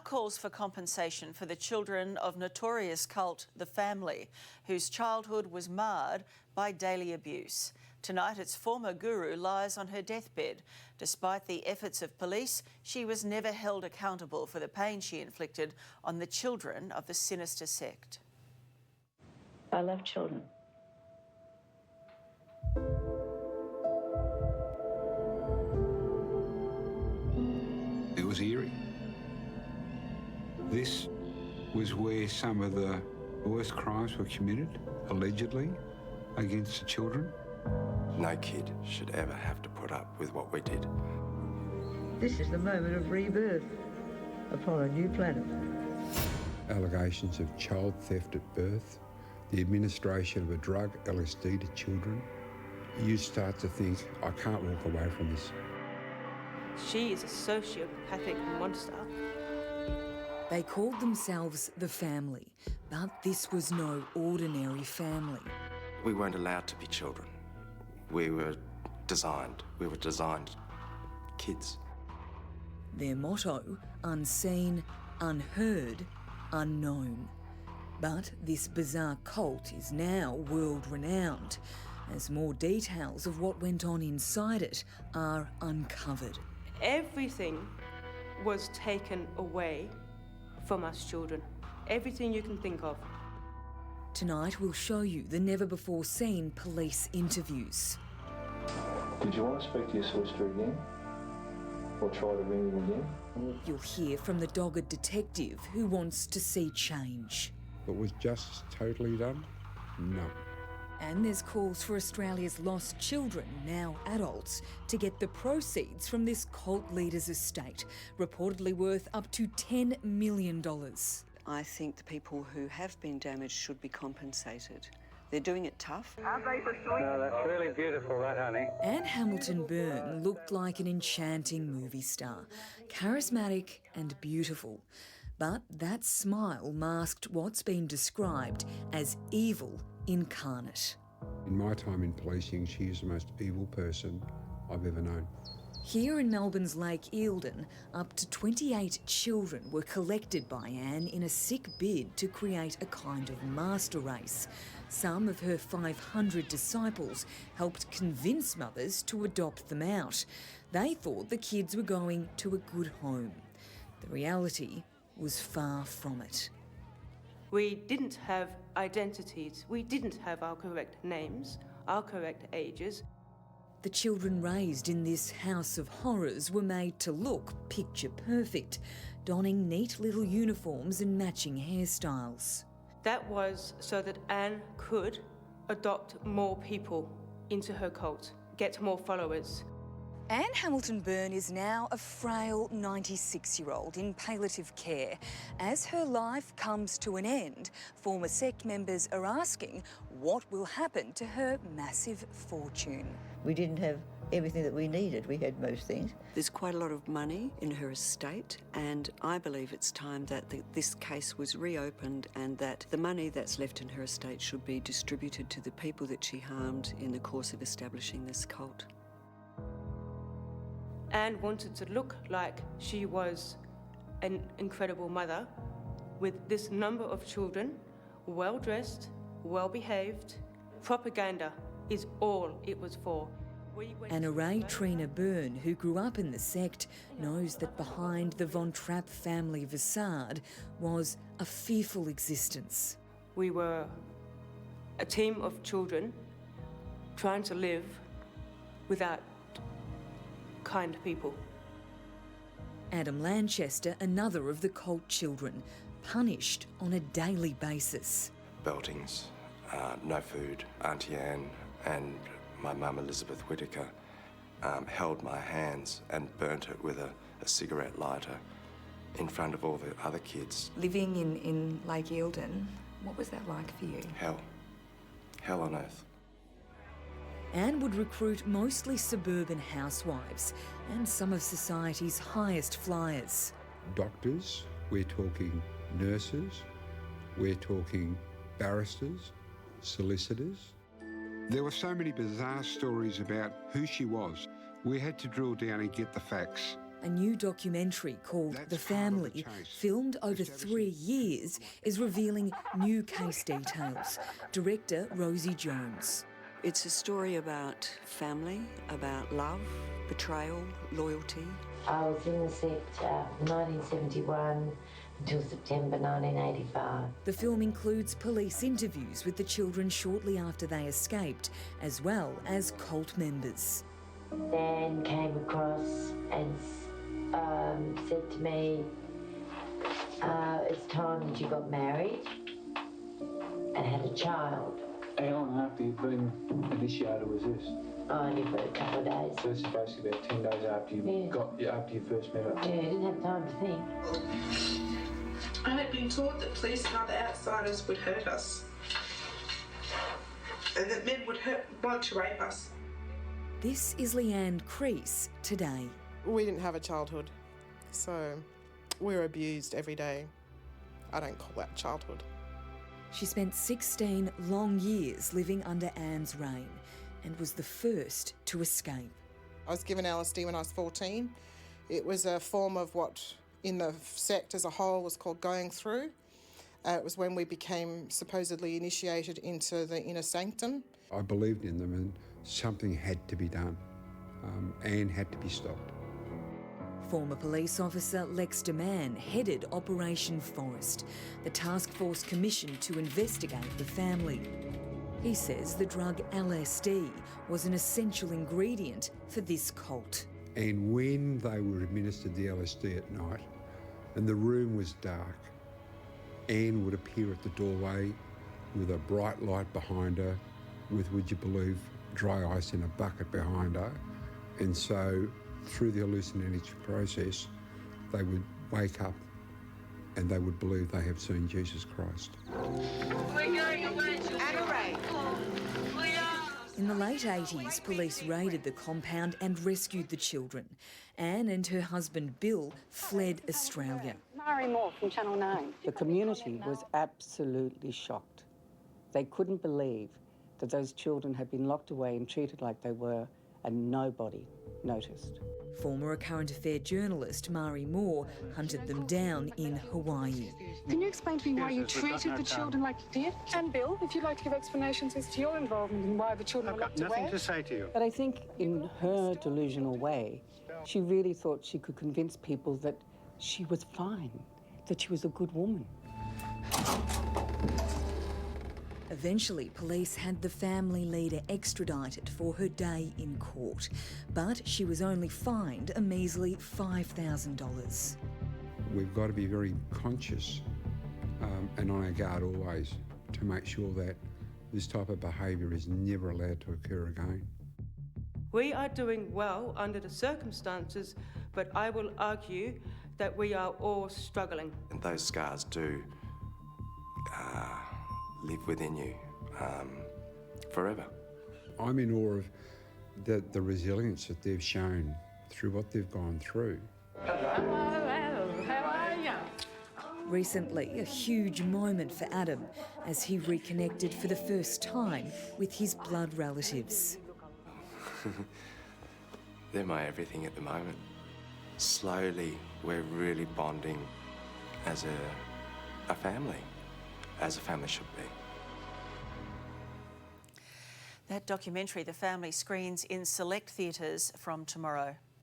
calls for compensation for the children of notorious cult The Family, whose childhood was marred by daily abuse. Tonight, its former guru lies on her deathbed. Despite the efforts of police, she was never held accountable for the pain she inflicted on the children of the sinister sect. I love children. It was eerie. This was where some of the worst crimes were committed, allegedly, against the children. No kid should ever have to put up with what we did. This is the moment of rebirth upon a new planet. Allegations of child theft at birth, the administration of a drug, LSD, to children. You start to think, I can't walk away from this. She is a sociopathic monster. They called themselves The Family, but this was no ordinary family. We weren't allowed to be children. We were designed kids. Their motto, unseen, unheard, unknown. But this bizarre cult is now world-renowned, as more details of what went on inside it are uncovered. Everything was taken away from us children. Everything you can think of. Tonight we'll show you the never-before-seen police interviews. Did you want to speak to your solicitor again? Or try to ring him again? You'll hear from the dogged detective who wants to see change. But was justice totally done? No. And there's calls for Australia's lost children, now adults, to get the proceeds from this cult leader's estate, reportedly worth up to $10 million. I think the people who have been damaged should be compensated. They're doing it tough. No, that's really beautiful, that, honey. And Hamilton-Byrne looked like an enchanting movie star, charismatic and beautiful. But that smile masked what's been described as evil incarnate. In my time in policing, she is the most evil person I've ever known. Here in Melbourne's Lake Eildon, up to 28 children were collected by Anne in a sick bid to create a kind of master race. Some of her 500 disciples helped convince mothers to adopt them out. They thought the kids were going to a good home. The reality was far from it. We didn't have identities. We didn't have our correct names, our correct ages. The children raised in this house of horrors were made to look picture perfect, donning neat little uniforms and matching hairstyles. That was so that Anne could adopt more people into her cult, get more followers. Anne Hamilton-Byrne is now a frail 96-year-old in palliative care. As her life comes to an end, former sect members are asking what will happen to her massive fortune. We didn't have everything that we needed. We had most things. There's quite a lot of money in her estate, and I believe it's time that this case was reopened and that the money that's left in her estate should be distributed to the people that she harmed in the course of establishing this cult. Anne wanted to look like she was an incredible mother with this number of children, well-dressed, well-behaved. Propaganda is all it was for. Anna Ray Trina Byrne, who grew up in the sect, knows that behind the Von Trapp family facade was a fearful existence. We were a team of children trying to live without kind people. Adam Lanchester, another of the cult children, punished on a daily basis. Beltings, no food. Auntie Anne and my mum Elizabeth Whittaker held my hands and burnt it with a cigarette lighter in front of all the other kids. Living in Lake Eildon, what was that like for you? Hell. Hell on earth. Anne would recruit mostly suburban housewives and some of society's highest flyers. Doctors, we're talking nurses, we're talking barristers, solicitors. There were so many bizarre stories about who she was. We had to drill down and get the facts. A new documentary called The Family, filmed over 3 years, is revealing new case details. Director Rosie Jones. It's a story about family, about love, betrayal, loyalty. I was in the sector from 1971 until September 1985. The film includes police interviews with the children shortly after they escaped, as well as cult members. Dan came across and said to me, it's time that you got married and had a child. How long after you've been initiated was this? Only for a couple of days. So this is basically about 10 days after you after you first met her. Yeah, I didn't have time to think. I had been taught that police and other outsiders would hurt us, and that men would want to rape us. This is Leanne Crease today. We didn't have a childhood, so we were abused every day. I don't call that childhood. She spent 16 long years living under Anne's reign and was the first to escape. I was given LSD when I was 14. It was a form of what in the sect as a whole was called going through. It was when we became supposedly initiated into the inner sanctum. I believed in them and something had to be done. Anne had to be stopped. Former police officer Lex DeMann headed Operation Forest, the task force commissioned to investigate the family. He says the drug LSD was an essential ingredient for this cult. And when they were administered the LSD at night and the room was dark, Anne would appear at the doorway with a bright light behind her, with, would you believe, dry ice in a bucket behind her. And so through the hallucinatory process, they would wake up and they would believe they have seen Jesus Christ. In the late 80s, police raided the compound and rescued the children. Anne and her husband Bill fled Australia. Mari Moore from Channel 9. The community was absolutely shocked. They couldn't believe that those children had been locked away and treated like they were, and nobody noticed. Former Current Affair journalist Mari Moore hunted them down in Hawaii. Can you explain to me why you treated the children like you did? And Bill, if you'd like to give explanations as to your involvement in why the children were locked away. Nothing to say to you. But I think in her delusional way, she really thought she could convince people that she was fine, that she was a good woman. Eventually, police had the family leader extradited for her day in court, but she was only fined a measly $5,000. We've got to be very conscious and on our guard always to make sure that this type of behaviour is never allowed to occur again. We are doing well under the circumstances, but I will argue that we are all struggling. And those scars do live within you forever. I'm in awe of the resilience that they've shown through what they've gone through. Hello, how are you? Recently, a huge moment for Adam as he reconnected for the first time with his blood relatives. They're my everything at the moment. Slowly, we're really bonding as a family, as a family should be. That documentary, The Family, screens in select theatres from tomorrow.